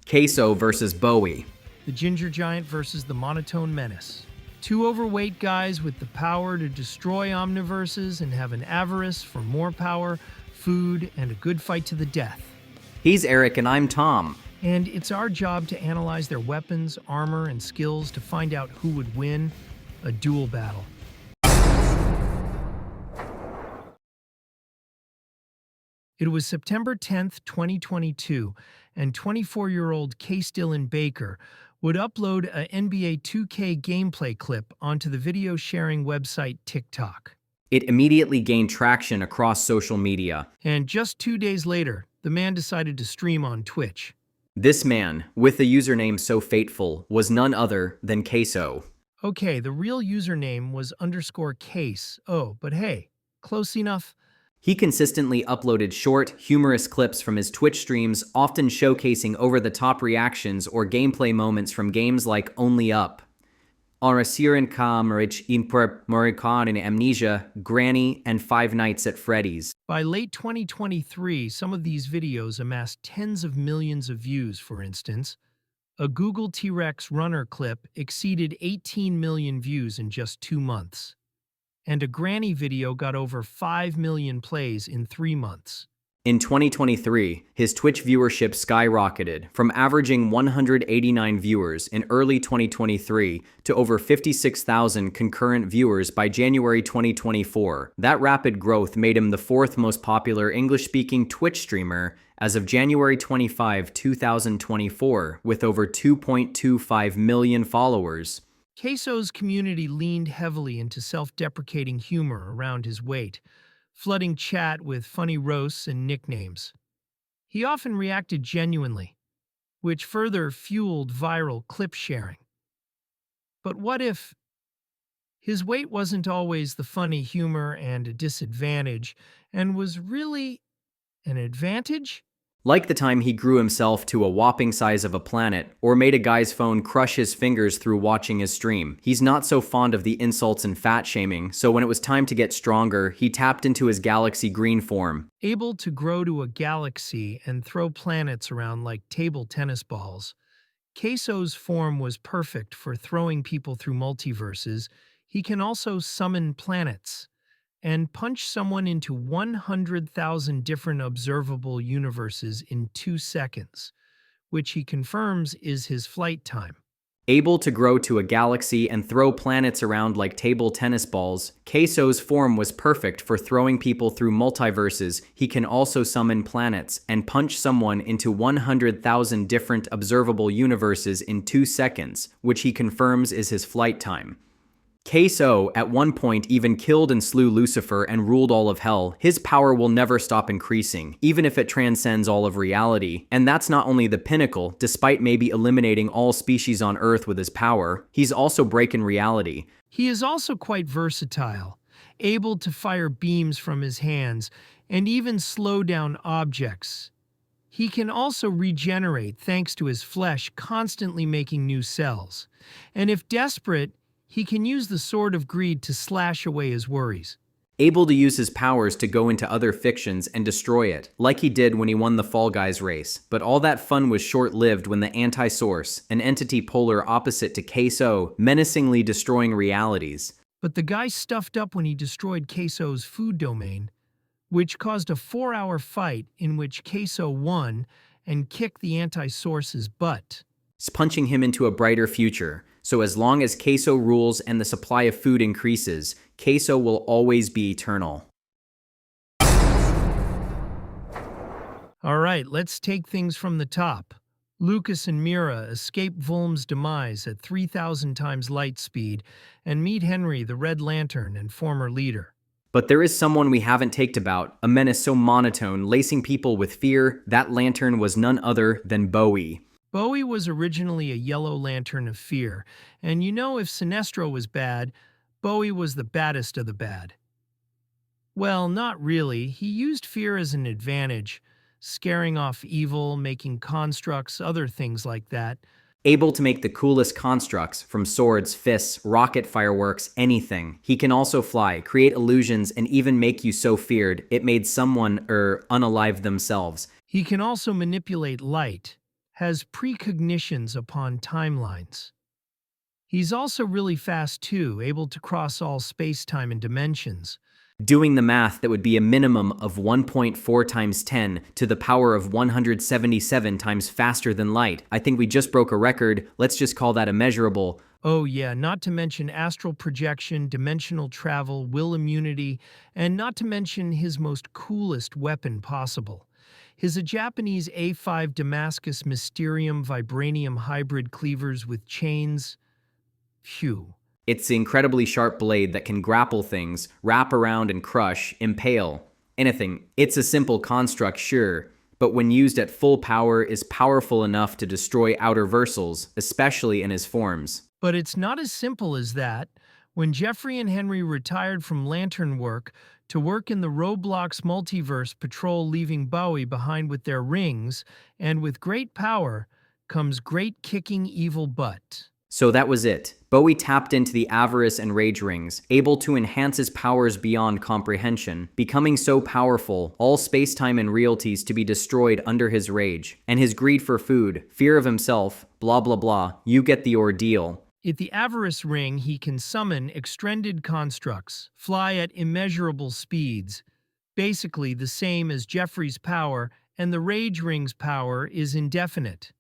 CaseOh versus Bowy. The ginger giant versus the monotone menace. Two overweight guys with the power to destroy omniverses and have an avarice for more power, food, and a good fight to the death. He's Eric and I'm Tom. And it's our job to analyze their weapons, armor, and skills to find out who would win a duel battle. It was September 10th, 2022, and 24-year-old CaseOh Baker would upload a NBA 2K gameplay clip onto the video-sharing website TikTok. It immediately gained traction across social media. And just 2 days later, the man decided to stream on Twitch. This man, with a username so fateful, was none other than CaseOh. Okay, the real username was _CaseOh, but hey, close enough. He consistently uploaded short, humorous clips from his Twitch streams, often showcasing over-the-top reactions or gameplay moments from games like Only Up, Arasirin Ka Marich Imper Morikon and Amnesia, Granny, and Five Nights at Freddy's. By late 2023, some of these videos amassed tens of millions of views, for instance. A Google T-Rex runner clip exceeded 18 million views in just 2 months. And a Granny video got over 5 million plays in 3 months. In 2023, his Twitch viewership skyrocketed from averaging 189 viewers in early 2023 to over 56,000 concurrent viewers by January 2024. That rapid growth made him the fourth most popular English-speaking Twitch streamer as of January 25, 2024, with over 2.25 million followers. CaseOh's community leaned heavily into self-deprecating humor around his weight, flooding chat with funny roasts and nicknames. He often reacted genuinely, which further fueled viral clip sharing. But what if his weight wasn't always the funny humor and a disadvantage, and was really an advantage? Like the time he grew himself to a whopping size of a planet, or made a guy's phone crush his fingers through watching his stream. He's not so fond of the insults and fat shaming, so when it was time to get stronger, he tapped into his galaxy green form. Able to grow to a galaxy and throw planets around like table tennis balls, CaseOh's form was perfect for throwing people through multiverses. He can also summon planets and punch someone into 100,000 different observable universes in 2 seconds, which he confirms is his flight time. Able to grow to a galaxy and throw planets around like table tennis balls, CaseOh's form was perfect for throwing people through multiverses. He can also summon planets and punch someone into 100,000 different observable universes in 2 seconds, which he confirms is his flight time. CaseOh at one point even killed and slew Lucifer and ruled all of hell. His power will never stop increasing, even if it transcends all of reality. And that's not only the pinnacle, despite maybe eliminating all species on Earth with his power, he's also breaking reality. He is also quite versatile, able to fire beams from his hands and even slow down objects. He can also regenerate thanks to his flesh constantly making new cells. And if desperate, he can use the Sword of Greed to slash away his worries. Able to use his powers to go into other fictions and destroy it, like he did when he won the Fall Guys race. But all that fun was short-lived when the Anti-Source, an entity polar opposite to CaseOh, menacingly destroying realities. But the guy stuffed up when he destroyed CaseOh's food domain, which caused a 4-hour fight in which CaseOh won and kicked the Anti-Source's butt, punching him into a brighter future. So as long as CaseOh rules and the supply of food increases, CaseOh will always be eternal. All right, let's take things from the top. Lucas and Mira escape Vulm's demise at 3,000 times light speed and meet Henry, the Red Lantern and former leader. But there is someone we haven't talked about, a menace so monotone, lacing people with fear. That lantern was none other than Bowy. Bowy was originally a yellow lantern of fear, and you know if Sinestro was bad, Bowy was the baddest of the bad. Well, not really. He used fear as an advantage, scaring off evil, making constructs, other things like that. Able to make the coolest constructs, from swords, fists, rocket fireworks, anything. He can also fly, create illusions, and even make you so feared it made someone unalive themselves. He can also manipulate light, has precognitions upon timelines. He's also really fast too, able to cross all space-time and dimensions. Doing the math, that would be a minimum of 1.4 times 10 to the power of 177 times faster than light. I think we just broke a record. Let's just call that immeasurable. Oh yeah, not to mention astral projection, dimensional travel, will immunity, and not to mention his most coolest weapon possible. His Japanese A5 Damascus Mysterium Vibranium hybrid cleavers with chains. Phew. It's the incredibly sharp blade that can grapple things, wrap around and crush, impale, anything. It's a simple construct, sure, but when used at full power is powerful enough to destroy outer versals, especially in his forms. But it's not as simple as that. When Jeffrey and Henry retired from lantern work to work in the Roblox multiverse patrol, leaving Bowy behind with their rings, and with great power comes great kicking evil butt. So that was it. Bowy tapped into the avarice and rage rings, able to enhance his powers beyond comprehension, becoming so powerful, all space-time and realties to be destroyed under his rage. And his greed for food, fear of himself, blah blah blah, you get the ordeal. At the avarice ring, he can summon extended constructs, fly at immeasurable speeds, basically the same as Jeffrey's power, and the rage ring's power is indefinite.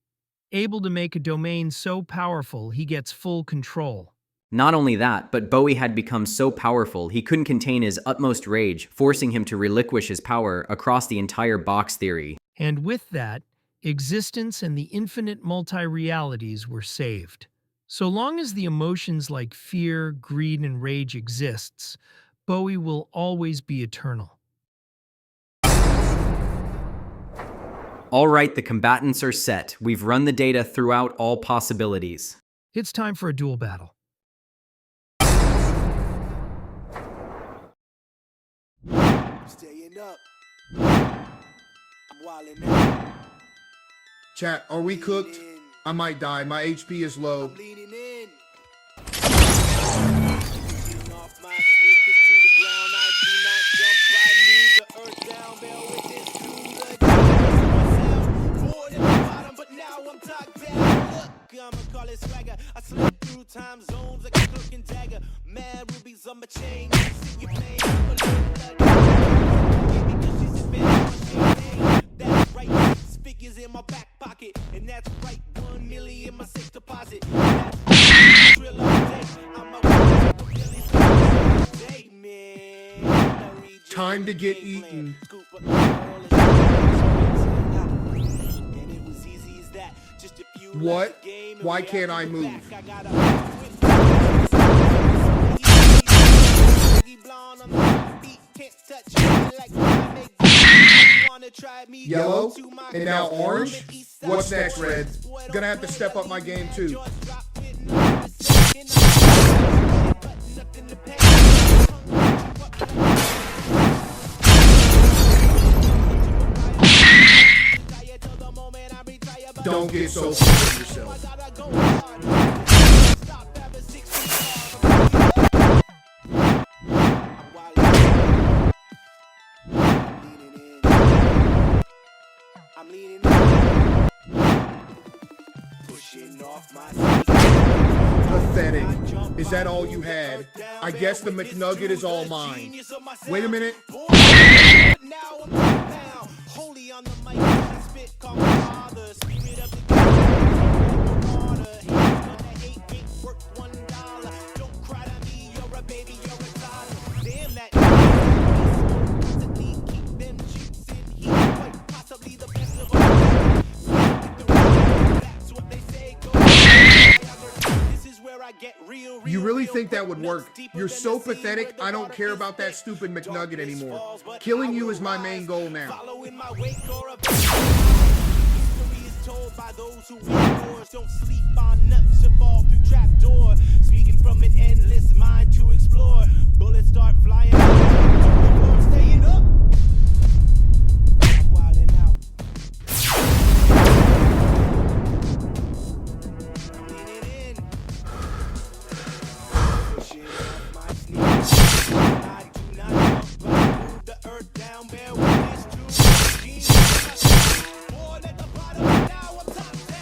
Able to make a domain so powerful he gets full control. Not only that, but Bowy had become so powerful he couldn't contain his utmost rage, forcing him to relinquish his power across the entire box theory. And with that, existence and the infinite multi-realities were saved. So long as the emotions like fear, greed, and rage exists, Bowy will always be eternal. Alright, the combatants are set. We've run the data throughout all possibilities. It's time for a duel battle. Staying up. I'm wildin' out. Chat, are we cooked? I might die. My HP is low. I'm leaning in. Leaning off my sneakers to the ground. I do not jump. I move the earth down. Bear witness to the myself. Forward at the bottom, but now I'm tucked down. Look, I'ma call it swagger. I slip through time zones like a cloak and dagger. Mad rubies on my chain. See you playing. Because she's a bitch. That's right. Figures in my back pocket, and that's right. 1 million in my safe deposit. That's drill all day. I'm a day, man. Time to get eaten. What? Why can't I move? Yellow, and now orange? What's next, Red? Gonna have to step up my game too. Don't get so full of yourself. I'm leaning in. Pushing off my Pathetic. Is that all you had? I guess the McNugget is all mine. Wait a minute. Now I'm down. Holy on the mic. I spit call my father. Spirit of the water. Hands on the hate ain't worth $1. Don't cry to me. You're a baby. You're a toddler. Damn that. Keep them cheeks in heat. Quite possibly the best of all. That's what they say. Go. This is where I get real. You really think that would work? You're so pathetic, I don't care about that stupid McNugget anymore. Killing you is my main goal now. Following my wake or a history is told by those who wars. Don't sleep on nuts or fall through trapdoor. Speaking from an endless mind to explore. Bullets start flying. Staying up. I'm wilding out. I'm leaning in. Pushing off my sneakers. I do not jump, but I move the earth down. Bear witness to the genius. Born at the bottom, now I'm top 10.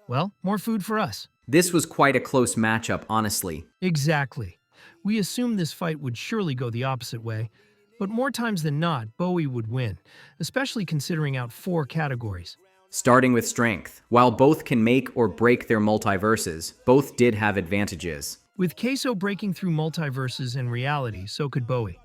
Well, more food for us. This was quite a close matchup, honestly. Exactly. We assumed this fight would surely go the opposite way, but more times than not, Bowie would win, especially considering out 4 categories. Starting with strength. While both can make or break their multiverses, both did have advantages. With CaseOh breaking through multiverses and reality, so could Bowie.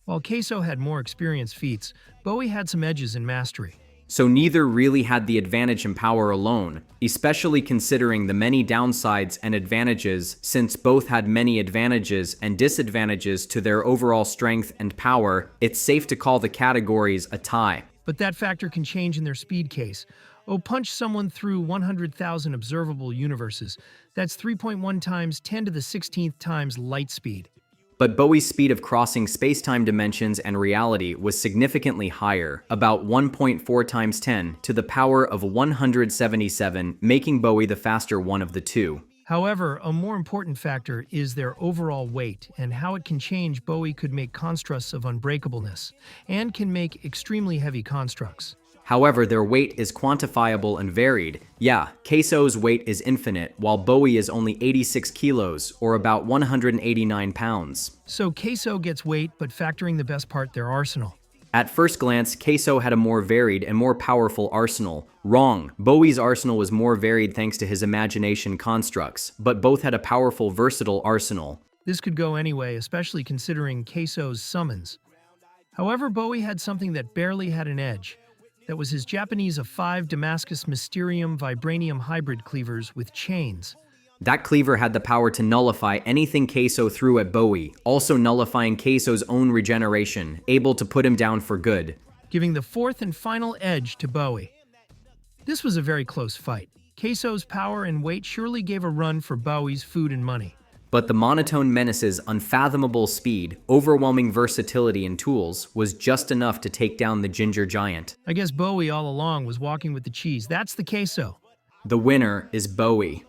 While CaseOh had more experience feats, Bowie had some edges in mastery. So neither really had the advantage in power alone, especially considering the many downsides and advantages. Since both had many advantages and disadvantages to their overall strength and power, it's safe to call the categories a tie. But that factor can change in their speed case. Oh, punch someone through 100,000 observable universes. That's 3.1 times 10 to the 16th times light speed. But Bowie's speed of crossing space-time dimensions and reality was significantly higher, about 1.4 times 10 to the power of 177, making Bowie the faster one of the two. However, a more important factor is their overall weight and how it can change. Bowie could make constructs of unbreakableness and can make extremely heavy constructs. However, their weight is quantifiable and varied. Yeah, CaseOh's weight is infinite, while Bowie is only 86 kilos, or about 189 pounds. So CaseOh gets weight, but factoring the best part, their arsenal. At first glance, CaseOh had a more varied and more powerful arsenal. Wrong. Bowie's arsenal was more varied thanks to his imagination constructs, but both had a powerful, versatile arsenal. This could go anyway, especially considering CaseOh's summons. However, Bowie had something that barely had an edge. That was his Japanese of 5 Damascus Mysterium Vibranium hybrid cleavers with chains. That cleaver had the power to nullify anything CaseOh threw at Bowie, also nullifying CaseOh's own regeneration, able to put him down for good. Giving the 4th and final edge to Bowie. This was a very close fight. CaseOh's power and weight surely gave a run for Bowie's food and money. But the monotone menace's unfathomable speed, overwhelming versatility and tools was just enough to take down the ginger giant. I guess Bowie all along was walking with the cheese. That's the CaseOh. The winner is Bowie.